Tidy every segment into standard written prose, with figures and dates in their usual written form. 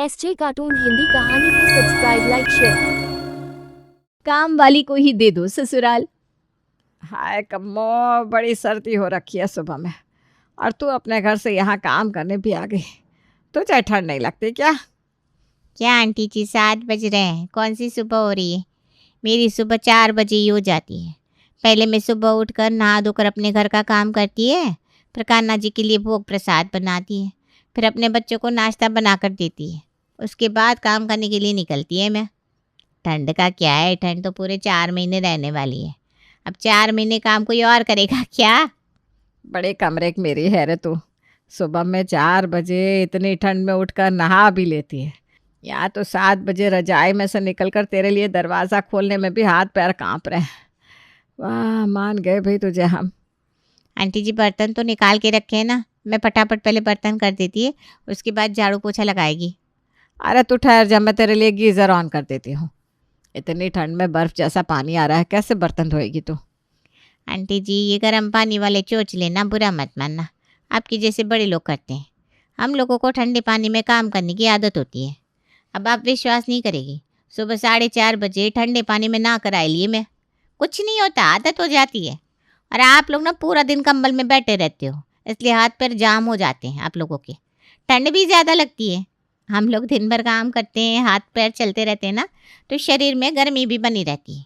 SJ cartoon Hindi कहानी को subscribe like share. काम वाली को ही दे दो ससुराल। हाय कम्मो, बड़ी सर्दी हो रखी है सुबह में, और तू अपने घर से यहाँ काम करने भी आ गई। तुझे ठंड नहीं लगती क्या? क्या आंटी जी 7 बज रहे हैं, कौन सी सुबह हो रही है? मेरी सुबह 4 बजे ही हो जाती है। पहले मैं सुबह उठकर नहा धोकर अपने घर का काम करती है, फिर कान्हा जी के लिए भोग प्रसाद बनाती है, फिर अपने बच्चों को नाश्ता बनाकर देती है। उसके बाद काम करने के लिए निकलती है मैं। ठंड का क्या है, ठंड तो पूरे 4 महीने रहने वाली है। अब 4 महीने काम कोई और करेगा क्या? बड़े कमरे की मेरी है रे तू। सुबह में 4 बजे इतनी ठंड में उठकर नहा भी लेती है। यहाँ तो 7 बजे रजाई में से निकलकर तेरे लिए दरवाज़ा खोलने में भी हाथ पैर कांप रहे हैं। वाह, मान गए भाई तुझे हम। आंटी जी बर्तन तो निकाल के रखे हैं ना, मैं फटाफट पहले बर्तन कर देती है, उसके बाद झाड़ू पोछा लगाएगी। अरे तू ठहर जा, मैं तेरे लिए गीज़र ऑन कर देती हूँ। इतनी ठंड में बर्फ़ जैसा पानी आ रहा है, कैसे बर्तन धोएगी तू? आंटी जी ये गर्म पानी वाले चोचले ना बुरा मत मानना, आपके जैसे बड़े लोग करते हैं। हम लोगों को ठंडे पानी में काम करने की आदत होती है। अब आप विश्वास नहीं करेगी, सुबह 4:30 बजे ठंडे पानी में नहा कर आई लिए मैं। कुछ नहीं होता, आदत हो जाती है। और आप लोग ना पूरा दिन कंबल में बैठे रहते हो, इसलिए हाथ पैर जाम हो जाते हैं आप लोगों के। ठंड भी ज़्यादा लगती है। हम लोग दिन भर काम करते हैं, हाथ पैर चलते रहते हैं ना, तो शरीर में गर्मी भी बनी रहती है।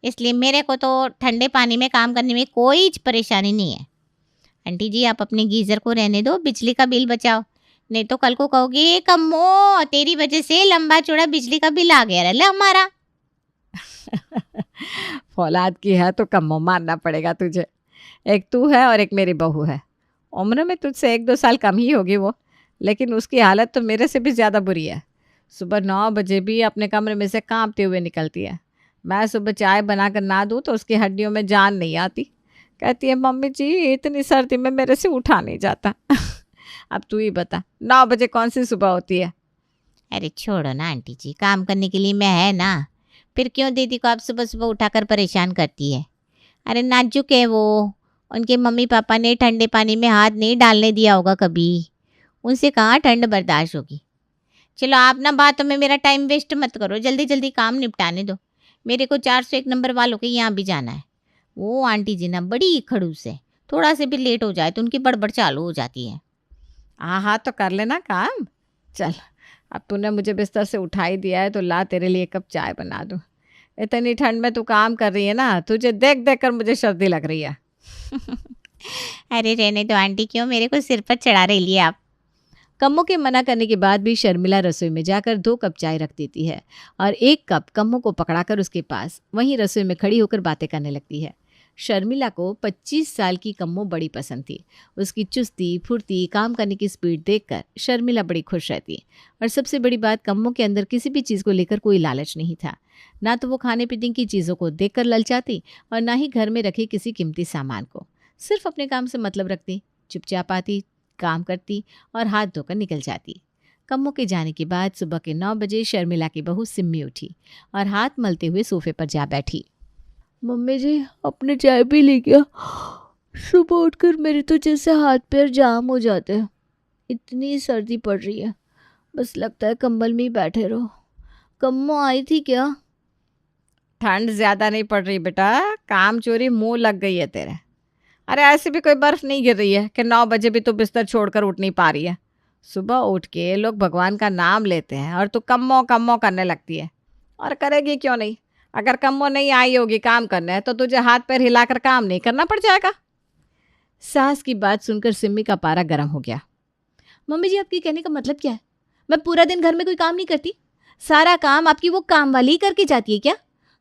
इसलिए मेरे को तो ठंडे पानी में काम करने में कोई परेशानी नहीं है। आंटी जी आप अपने गीज़र को रहने दो, बिजली का बिल बचाओ, नहीं तो कल को कहोगे कम्मो तेरी वजह से लंबा चौड़ा बिजली का बिल आ गया रहा हमारा। फौलाद की है तो कम्मो मानना पड़ेगा तुझे। एक तू है और एक मेरी बहू है। उम्र में तुझसे 1-2 साल कम ही होगी वो, लेकिन उसकी हालत तो मेरे से भी ज़्यादा बुरी है। सुबह 9 बजे भी अपने कमरे में से कांपते हुए निकलती है। मैं सुबह चाय बनाकर ना दूँ तो उसकी हड्डियों में जान नहीं आती। कहती है मम्मी जी इतनी सर्दी में मेरे से उठा नहीं जाता। अब तू ही बता, 9 बजे कौन सी सुबह होती है? अरे छोड़ो ना आंटी जी, काम करने के लिए मैं है ना, फिर क्यों दीदी को आप सुबह सुबह उठाकर परेशान करती है? अरे नाजुक है वो, उनके मम्मी पापा ने ठंडे पानी में हाथ नहीं डालने दिया होगा कभी, उनसे कहाँ ठंड बर्दाश्त होगी। चलो आप ना बातों में मेरा टाइम वेस्ट मत करो, जल्दी जल्दी काम निपटाने दो। मेरे को 401 नंबर वालों के यहाँ भी जाना है। वो आंटी जी ना बड़ी खड़ूस है, थोड़ा से भी लेट हो जाए तो उनकी बड़बड़ चालू हो जाती है। हाँ तो कर लेना काम। चल अब तूने मुझे बिस्तर से उठा ही दिया है तो ला तेरे लिए 1 कप चाय बना दूँ। इतनी ठंड में तू काम कर रही है ना, तुझे देख देख कर मुझे सर्दी लग रही है। अरे रहने दो आंटी, क्यों मेरे को सिर पर चढ़ा रही लिए आप? कम्मो के मना करने के बाद भी शर्मिला रसोई में जाकर 2 कप चाय रख देती है और 1 कप कम्मो को पकड़ाकर उसके पास वहीं रसोई में खड़ी होकर बातें करने लगती है। शर्मिला को 25 साल की कम्मो बड़ी पसंद थी। उसकी चुस्ती फुर्ती, काम करने की स्पीड देखकर शर्मिला बड़ी खुश रहती। और सबसे बड़ी बात, कम्मो के अंदर किसी भी चीज़ को लेकर कोई लालच नहीं था। ना तो वो खाने पीने की चीज़ों को देखकर ललचाती और ना ही घर में रखे किसी कीमती सामान को। सिर्फ अपने काम से मतलब रखती, चुपचाप आती, काम करती और हाथ धोकर निकल जाती। कम्मो के जाने के बाद सुबह के 9 बजे शर्मिला की बहू सिम्मी उठी और हाथ मलते हुए सोफे पर जा बैठी। मम्मी जी अपने चाय पी ली क्या? सुबह उठकर मेरे तो जैसे हाथ पैर जाम हो जाते हैं। इतनी सर्दी पड़ रही है, बस लगता है कंबल में ही बैठे रहो। कम्मो आई थी क्या? ठंड ज़्यादा नहीं पड़ रही बेटा, काम चोरी मुँह लग गई है तेरे। अरे ऐसे भी कोई बर्फ़ नहीं गिर रही है कि 9 बजे भी तो बिस्तर छोड़कर उठ नहीं पा रही है। सुबह उठ के लोग भगवान का नाम लेते हैं और तू कम्मो कम्मो करने लगती है। और करेगी क्यों नहीं? अगर कम्मो नहीं आई होगी काम करने तो तुझे हाथ पैर हिलाकर काम नहीं करना पड़ जाएगा। सास की बात सुनकर सिम्मी का पारा गर्म हो गया। मम्मी जी आपके कहने का मतलब क्या है? मैं पूरा दिन घर में कोई काम नहीं करती? सारा काम आपकी वो काम वाली ही करके जाती है क्या?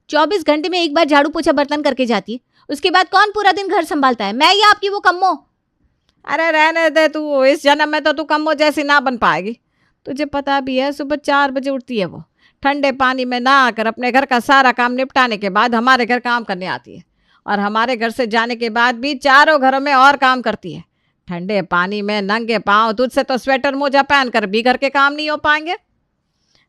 24 घंटे में एक बार झाड़ू पोछा बर्तन करके जाती है, उसके बाद कौन पूरा दिन घर संभालता है, मैं या आपकी वो कम्मो? अरे रहने दे तू, इस जन्म में तो तू कम्मो जैसी ना बन पाएगी। तुझे पता भी है सुबह 4 बजे उठती है वो, ठंडे पानी में नहाकर अपने घर का सारा काम निपटाने के बाद हमारे घर काम करने आती है, और हमारे घर से जाने के बाद भी चारों घरों में और काम करती है। ठंडे पानी में नंगे पाँव, तुझसे तो स्वेटर मोजा पहन कर भी घर के काम नहीं हो पाएंगे।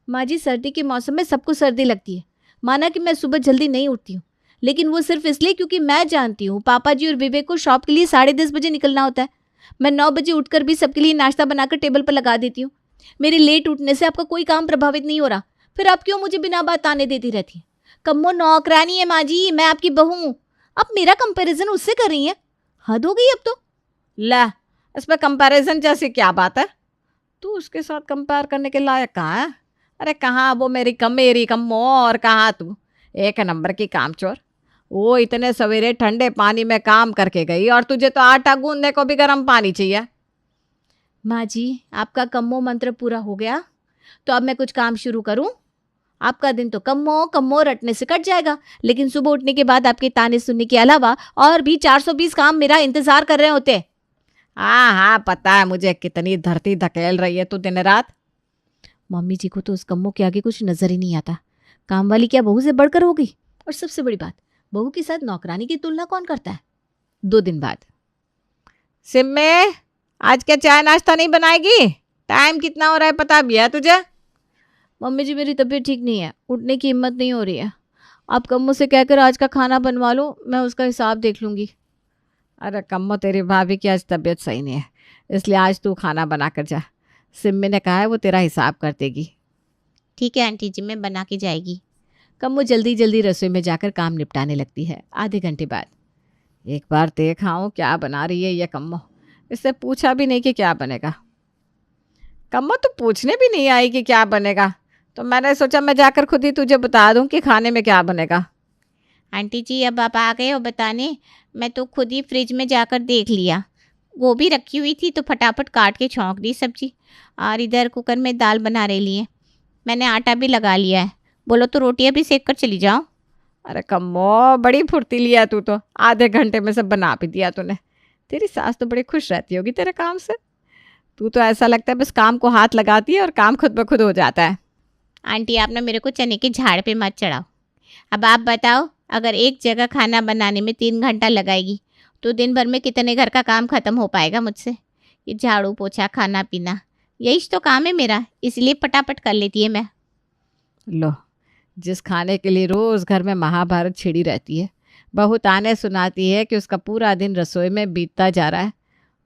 माँ जी सर्दी के मौसम में सबको सर्दी लगती है। माना कि मैं सुबह जल्दी नहीं उठती हूँ, लेकिन वो सिर्फ इसलिए क्योंकि मैं जानती हूँ पापा जी और विवेक को शॉप के लिए 10:30 बजे निकलना होता है। मैं 9 बजे उठकर भी सबके लिए नाश्ता बनाकर टेबल पर लगा देती हूँ। मेरे लेट उठने से आपका कोई काम प्रभावित नहीं हो रहा, फिर आप क्यों मुझे बिना बात ताने देती रहती हैं? कम्मो नौकरानी है माँ जी, मैं आपकी बहू हूँ। आप मेरा कंपैरिजन उससे कर रही हैं, हद हो गई अब तो। ला, इसमें कंपैरिजन जैसी क्या बात है? तू उसके साथ कंपेयर करने के लायक कहाँ है? अरे कहाँ वो मेरी कम्मो, और कहाँ तू एक नंबर की कामचोर। वो इतने सवेरे ठंडे पानी में काम करके गई और तुझे तो आटा गूंदने को भी गर्म पानी चाहिए। माँ जी, आपका कम्मो मंत्र पूरा हो गया तो अब मैं कुछ काम शुरू करूं? आपका दिन तो कम्मो कम्मो रटने से कट जाएगा, लेकिन सुबह उठने के बाद आपके ताने सुनने के अलावा और भी 420 काम मेरा इंतजार कर रहे होते। हाँ हाँ, पता है मुझे कितनी धरती धकेल रही है तू दिन रात। मम्मी जी को तो उस कम्मो के आगे कुछ नजर ही नहीं आता। काम वाली क्या बहू से बढ़कर हो गई? और सबसे बड़ी बात, बहू के साथ नौकरानी की तुलना कौन करता है? 2 दिन बाद। सिम्मे, आज क्या चाय नाश्ता नहीं बनाएगी? टाइम कितना हो रहा है पता भी है तुझे? मम्मी जी, मेरी तबीयत ठीक नहीं है, उठने की हिम्मत नहीं हो रही है। आप कम्मो से कहकर आज का खाना बनवा लो, मैं उसका हिसाब देख लूँगी। अरे कम्मो, तेरी भाभी की आज तबीयत सही नहीं है, इसलिए आज तू खाना बना कर जा। सिम्मी ने कहा है वो तेरा हिसाब कर देगी। ठीक है आंटी जी, मैं बना के जाएगी। कम्मो जल्दी जल्दी रसोई में जाकर काम निपटाने लगती है। आधे घंटे बाद। एक बार देख आऊँ क्या बना रही है ये कम्मो। इससे पूछा भी नहीं कि क्या बनेगा। कम्मो तो पूछने भी नहीं आई कि क्या बनेगा, तो मैंने सोचा मैं जाकर खुद ही तुझे बता दूं कि खाने में क्या बनेगा। आंटी जी, अब आप आ गए हो बताने, मैं तो खुद ही फ्रिज में जाकर देख लिया। गोभी रखी हुई थी तो फटाफट काट के छौंक दी सब्जी, और इधर कुकर में दाल बना रही है। मैंने आटा भी लगा लिया है, बोलो तो रोटियां भी सेक कर चली जाओ। अरे कम्मो, बड़ी फुर्तीली है तू तो, आधे घंटे में सब बना भी दिया तूने। तेरी सास तो बड़ी खुश रहती होगी तेरे काम से। तू तो ऐसा लगता है बस काम को हाथ लगाती है और काम खुद ब खुद हो जाता है। आंटी, आप ना मेरे को चने के झाड़ पे मत चढ़ाओ। अब आप बताओ, अगर एक जगह खाना बनाने में 3 घंटा लगाएगी तो दिन भर में कितने घर का काम खत्म हो पाएगा मुझसे? ये झाड़ू पोछा खाना पीना यही तो काम है मेरा, इसलिए फटाफट कर लेती है मैं। लो, जिस खाने के लिए रोज़ घर में महाभारत छिड़ी रहती है, बहू ताने सुनाती है कि उसका पूरा दिन रसोई में बीतता जा रहा है,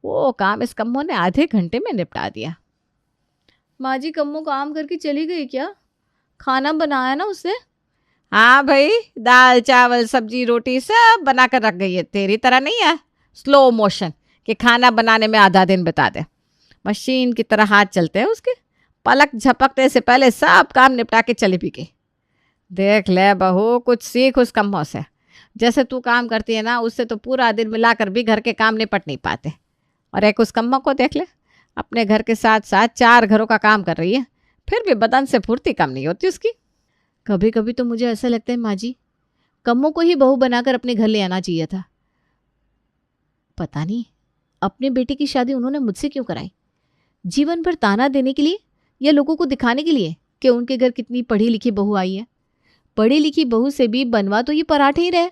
वो काम इस कम्मो ने आधे घंटे में निपटा दिया। माँ जी, कम्मो काम करके चली गई क्या? खाना बनाया ना उसने? हाँ भाई, दाल चावल सब्जी रोटी सब बना कर रख गई है। तेरी तरह नहीं है स्लो मोशन कि खाना बनाने में आधा दिन बिता दे। मशीन की तरह हाथ चलते हैं उसके, पलक झपकने से पहले सब काम निपटा के चली भी गई। देख ले बहू, कुछ सीख उस कम्मो से। जैसे तू काम करती है ना, उससे तो पूरा दिन मिलाकर भी घर के काम निपट नहीं पाते। और एक उस कम्मो को देख ले, अपने घर के साथ साथ 4 घरों का काम कर रही है, फिर भी बदन से फुर्ती कम नहीं होती उसकी। कभी कभी तो मुझे ऐसा लगता है माँ जी, कम्मो को ही बहू बनाकर अपने घर ले आना चाहिए था। पता नहीं अपने बेटे की शादी उन्होंने मुझसे क्यों कराई? जीवन भर ताना देने के लिए या लोगों को दिखाने के लिए कि उनके घर कितनी पढ़ी लिखी बहू आई है? पढ़ी लिखी बहू से भी बनवा तो ये पराठे ही रहे,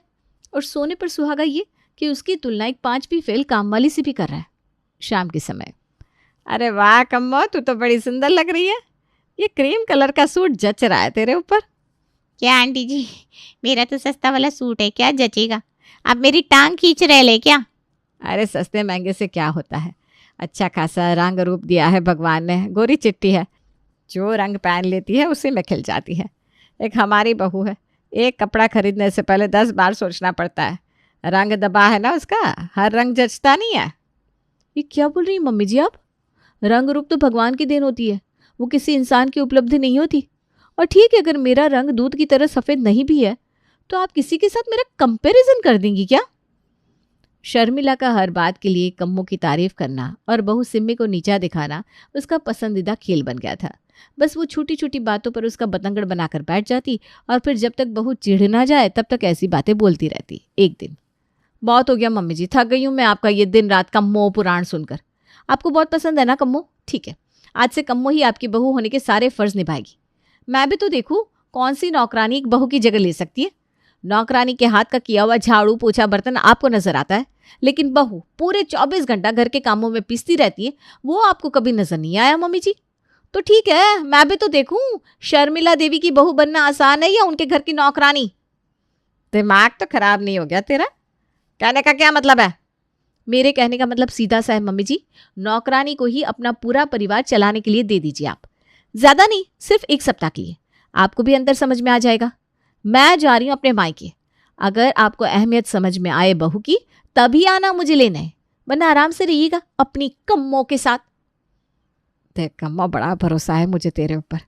और सोने पर सुहागा ये कि उसकी तुलना एक 5वीं फेल काम वाली से भी कर रहा है। शाम के समय। अरे वाह कम्मो, तू तो बड़ी सुंदर लग रही है। ये क्रीम कलर का सूट जच रहा है तेरे ऊपर। क्या आंटी जी, मेरा तो सस्ता वाला सूट है, क्या जचेगा? आप मेरी टांग खींच रहे ले क्या? अरे सस्ते महंगे से क्या होता है, अच्छा खासा रंग रूप दिया है भगवान ने। गोरी चिट्टी है, जो रंग पहन लेती है उसी में खिल जाती है। एक हमारी बहू है, एक कपड़ा खरीदने से पहले 10 बार सोचना पड़ता है। रंग दबा है ना उसका, हर रंग जचता नहीं है। ये क्या बोल रही हैं मम्मी जी आप? रंग रूप तो भगवान की देन होती है, वो किसी इंसान की उपलब्धि नहीं होती। और ठीक है, अगर मेरा रंग दूध की तरह सफ़ेद नहीं भी है तो आप किसी के साथ मेरा कंपैरिजन कर देंगी क्या? शर्मिला का हर बात के लिए कम्मो की तारीफ करना और बहू सिम्मी को नीचा दिखाना उसका पसंदीदा खेल बन गया था। बस वो छोटी छोटी बातों पर उसका बतंगड़ बनाकर बैठ जाती और फिर जब तक बहू चिढ़ ना जाए तब तक ऐसी बातें बोलती रहती। एक दिन, बहुत हो गया मम्मी जी, थक गई हूँ मैं आपका ये दिन रात का मोह पुराण सुनकर। आपको बहुत पसंद है ना कम्मो? ठीक है, आज से कम्मो ही आपकी बहू होने के सारे फर्ज निभाएगी। मैं भी तो देखूँ कौन सी नौकरानी एक बहू की जगह ले सकती है। नौकरानी के हाथ का किया हुआ झाड़ू पोछा बर्तन आपको नजर आता है, लेकिन बहू पूरे 24 घंटा घर के कामों में पिसती रहती है, वो आपको कभी नजर नहीं आया मम्मी जी। तो ठीक है, मैं भी तो देखूं शर्मिला देवी की बहू बनना आसान है या उनके घर की नौकरानी। दिमाग तो खराब नहीं हो गया तेरा? कहने का क्या मतलब है? मेरे कहने का मतलब सीधा सा है मम्मी जी, नौकरानी को ही अपना पूरा परिवार चलाने के लिए दे दीजिए आप। ज़्यादा नहीं, सिर्फ 1 सप्ताह के लिए। आपको भी अंदर समझ में आ जाएगा। मैं जा रही हूँ अपने मायके। अगर आपको अहमियत समझ में आए बहू की तभी आना मुझे लेना है, वरना आराम से रहिएगा अपनी कम्मों के साथ। देख कम्मा, बड़ा भरोसा है मुझे तेरे ऊपर।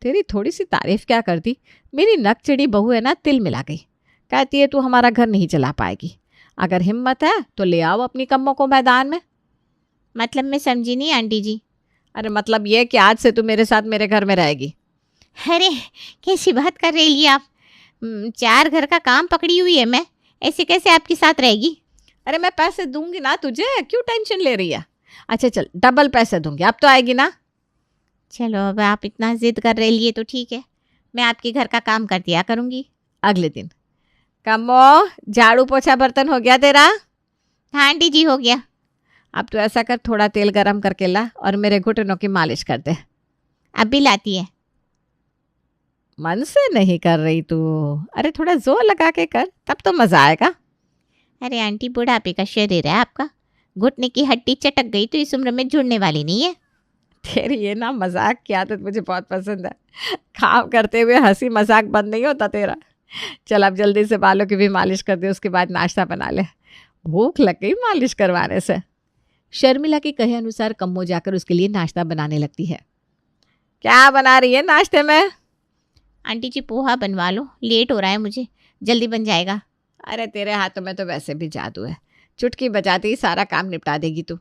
तेरी थोड़ी सी तारीफ क्या कर दी। मेरी नकचड़ी बहू है ना, तिल मिला गई। कहती है तू हमारा घर नहीं चला पाएगी। अगर हिम्मत है तो ले आओ अपनी कम्मों को मैदान में। मतलब मैं समझी नहीं आंटी जी। अरे मतलब ये कि आज से तू मेरे साथ मेरे घर में रहेगी। अरे कैसी बात कर रही हैं आप? 4 घर का काम पकड़ी हुई है मैं, ऐसे कैसे आपके साथ रहेगी? अरे मैं पैसे दूंगी ना तुझे, क्यों टेंशन ले रही है? अच्छा चल, डबल पैसे दूंगी, अब तो आएगी ना। चलो अब आप इतना जिद कर रही है तो ठीक है, मैं आपके घर का काम कर दिया करूँगी। अगले दिन, कम्मो झाड़ू पोछा बर्तन हो गया तेरा? हाँ आंटी जी हो गया। अब तो ऐसा कर, थोड़ा तेल गरम करके ला और मेरे घुटनों की मालिश कर दे। अब भी लाती है? मन से नहीं कर रही तू। अरे थोड़ा जोर लगा के कर, तब तो मजा आएगा। अरे आंटी बुढ़ापे का शरीर है आपका, घुटने की हड्डी चटक गई तो इस उम्र में जुड़ने वाली नहीं है। तेरी ये ना मजाक की आदत मुझे बहुत पसंद है। काम करते हुए हंसी मजाक बंद नहीं होता तेरा। चल अब जल्दी से बालों की भी मालिश कर दे, उसके बाद नाश्ता बना ले। भूख लग गई मालिश करवाने से। शर्मिला के कहे अनुसार कम्मो जाकर उसके लिए नाश्ता बनाने लगती है। क्या बना रही है नाश्ते में? आंटी जी पोहा बनवा लो, लेट हो रहा है मुझे, जल्दी बन जाएगा। अरे तेरे हाथों में तो वैसे भी जादू है, चुटकी बजाते ही सारा काम निपटा देगी तू।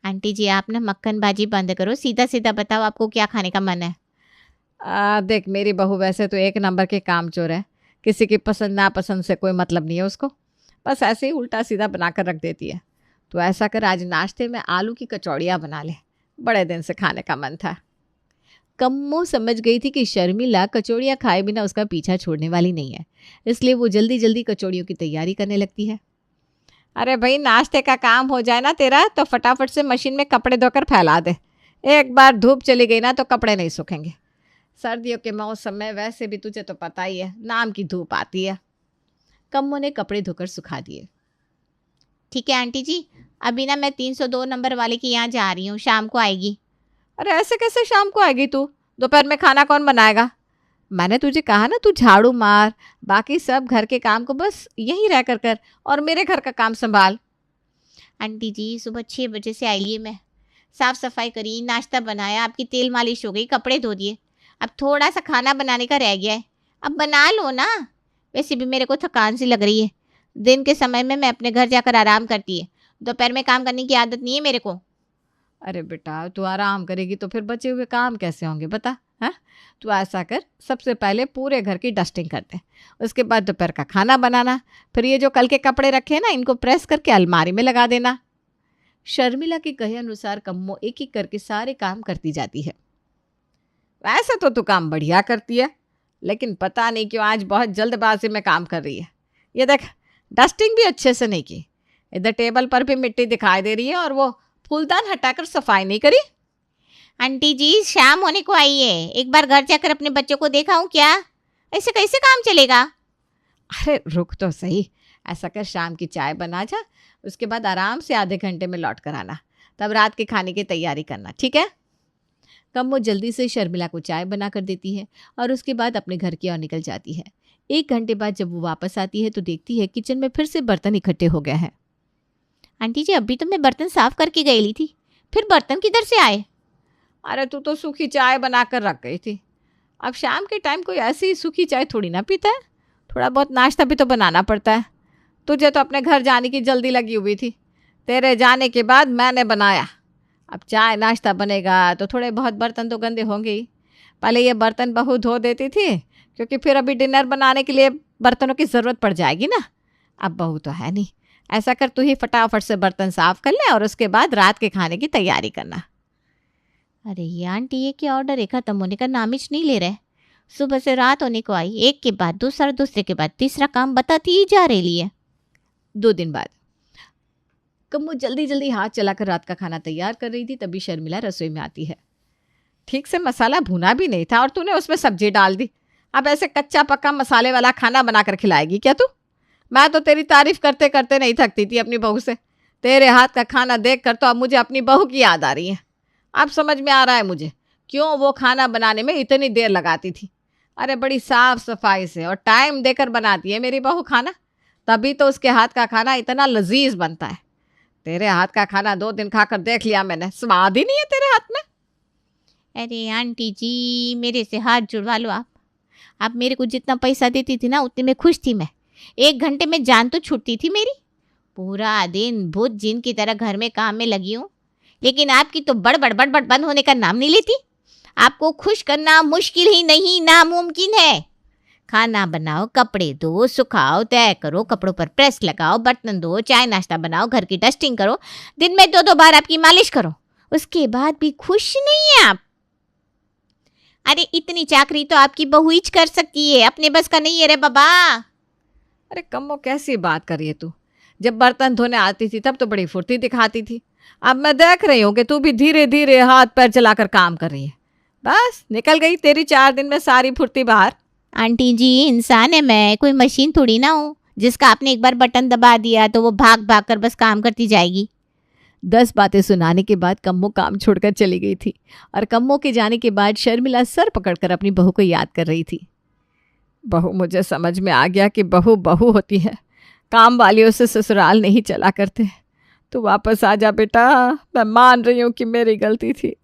आंटी जी आप ना मक्खनबाजी बंद करो, सीधा सीधा बताओ आपको क्या खाने का मन है। देख मेरी बहू वैसे तो 1 नंबर के कामचोर है। किसी की पसंद नापसंद से कोई मतलब नहीं है उसको, बस ऐसे ही उल्टा सीधा बनाकर रख देती है। तो ऐसा कर, आज नाश्ते में आलू की कचौड़ियाँ बना ले, बड़े दिन से खाने का मन था। कम्मो समझ गई थी कि शर्मिला कचौड़ियाँ खाए बिना उसका पीछा छोड़ने वाली नहीं है, इसलिए वो जल्दी जल्दी कचौड़ियों की तैयारी करने लगती है। अरे भाई, नाश्ते का काम हो जाए ना तेरा तो फटाफट से मशीन में कपड़े धोकर फैला दे। एक बार धूप चली गई ना तो कपड़े नहीं सूखेंगे। सर्दियों के मौसम में वैसे भी तुझे तो पता ही है, नाम की धूप आती है। कम्मो ने कपड़े धोकर सुखा दिए। ठीक है आंटी जी, अभी ना मैं 302 नंबर वाले के यहाँ जा रही हूँ, शाम को आएगी। अरे ऐसे कैसे शाम को आएगी तू? दोपहर में खाना कौन बनाएगा? मैंने तुझे कहा ना, तू झाड़ू मार, बाकी सब घर के काम को बस यहीं रह कर और मेरे घर का काम संभाल। आंटी जी सुबह 6 बजे से आई लिए मैं, साफ़ सफाई करी, नाश्ता बनाया, आपकी तेल मालिश हो गई, कपड़े धो दिए, अब थोड़ा सा खाना बनाने का रह गया है, अब बना लो ना। वैसे भी मेरे को थकान सी लग रही है, दिन के समय में मैं अपने घर जाकर आराम करती है, दोपहर में काम करने की आदत नहीं है मेरे को। अरे बेटा, तू आराम करेगी तो फिर बचे हुए काम कैसे होंगे बता? हाँ, तू ऐसा कर, सबसे पहले पूरे घर की डस्टिंग कर दे, उसके बाद दोपहर का खाना बनाना, फिर ये जो कल के कपड़े रखे हैं ना, इनको प्रेस करके अलमारी में लगा देना। शर्मिला के कहे अनुसार कम्मो एक एक करके सारे काम करती जाती है। वैसे तो तू काम बढ़िया करती है, लेकिन पता नहीं क्यों आज बहुत जल्दबाजी में काम कर रही है। ये देख, डस्टिंग भी अच्छे से नहीं की, इधर टेबल पर भी मिट्टी दिखाई दे रही है और वो फूलदान हटाकर सफाई नहीं करी। आंटी जी शाम होने को आई है, एक बार घर जाकर अपने बच्चों को देखा हूँ क्या? ऐसे कैसे काम चलेगा? अरे रुक तो सही, ऐसा कर शाम की चाय बना जा, उसके बाद आराम से आधे घंटे में लौट कर आना, तब रात के खाने की तैयारी करना, ठीक है? कम्मो जल्दी से शर्मिला को चाय बना कर देती है और उसके बाद अपने घर की ओर निकल जाती है। 1 घंटे बाद जब वो वापस आती है तो देखती है किचन में फिर से बर्तन इकट्ठे हो गए हैं। आंटी जी अभी तो मैं बर्तन साफ करके गई थी, फिर बर्तन किधर से आए? अरे तू तो सूखी चाय बना कर रख गई थी, अब शाम के टाइम कोई ऐसी ही सूखी चाय थोड़ी ना पीता है, थोड़ा बहुत नाश्ता भी तो बनाना पड़ता है। तुझे तो अपने घर जाने की जल्दी लगी हुई थी, तेरे जाने के बाद मैंने बनाया, अब चाय नाश्ता बनेगा तो थोड़े बहुत बर्तन तो गंदे होंगे ही। पहले ये बर्तन बहू धो देती थी, क्योंकि फिर अभी डिनर बनाने के लिए बर्तनों की ज़रूरत पड़ जाएगी ना। अब बहू तो है नहीं, ऐसा कर तू ही फटाफट से बर्तन साफ कर ले और उसके बाद रात के खाने की तैयारी करना। अरे ये आंटी ये क्या ऑर्डर एक खत्म होने का नाम ही नहीं ले रहे, सुबह से रात होने को आई, एक के बाद दूसरा, दूसरे के बाद तीसरा काम बताती ही जा रही है। 2 दिन बाद कम्मो जल्दी जल्दी हाथ चलाकर रात का खाना तैयार कर रही थी, तभी शर्मिला रसोई में आती है। ठीक से मसाला भुना भी नहीं था और तूने उसमें सब्जी डाल दी, अब ऐसे कच्चा पक्का मसाले वाला खाना बनाकर खिलाएगी क्या तू? मैं तो तेरी तारीफ करते करते नहीं थकती थी अपनी बहू से, तेरे हाथ का खाना देखकर तो अब मुझे अपनी बहू की याद आ रही है। अब समझ में आ रहा है मुझे क्यों वो खाना बनाने में इतनी देर लगाती थी। अरे बड़ी साफ सफाई से और टाइम देकर बनाती है मेरी बहू खाना, तभी तो उसके हाथ का खाना इतना लजीज बनता है। तेरे हाथ का खाना 2 दिन खाकर देख लिया मैंने, स्वाद ही नहीं है तेरे हाथ में। अरे आंटी जी, मेरे से हाथ जुड़वा लो आप मेरे को जितना पैसा देती थी ना उतने में खुश थी मैं। 1 घंटे में जान तो छूटती थी मेरी। पूरा दिन भूत जिन की तरह घर में काम में लगी हूँ, लेकिन आपकी तो बड़बड़ बड़बड़ बंद होने का नाम नहीं लेती। आपको खुश करना मुश्किल ही नहीं, नामुमकिन है। खाना बनाओ, कपड़े धो, सुखाओ, तय करो, कपड़ों पर प्रेस लगाओ, बर्तन धो, चाय नाश्ता बनाओ, घर की डस्टिंग करो, दिन में 2-2 बार आपकी मालिश करो, उसके बाद भी खुश नहीं है आप। अरे इतनी चाकरी तो आपकी बहू ही कर सकती है, अपने बस का नहीं है रे बाबा। अरे कम्मो कैसी बात कर रही है तू? जब बर्तन धोने आती थी तब तो बड़ी फुर्ती दिखाती थी। अब मैं देख रही हूँ कि तू भी धीरे धीरे हाथ पैर चलाकर काम कर रही है। बस निकल गई तेरी 4 दिन में सारी फुर्ती बाहर। आंटी जी, इंसान है मैं, कोई मशीन थोड़ी ना हूँ जिसका आपने एक बार बटन दबा दिया तो वो भाग भाग कर बस काम करती जाएगी। 10 बातें सुनाने के बाद कम्मो काम छोड़कर चली गई थी और कम्मो के जाने के बाद शर्मिला सर पकड़कर अपनी बहू को याद कर रही थी। बहू, मुझे समझ में आ गया कि बहू बहू होती है, काम वालियों से ससुराल नहीं चला करते। तू वापस आ जा बेटा, मैं मान रही हूँ कि मेरी गलती थी।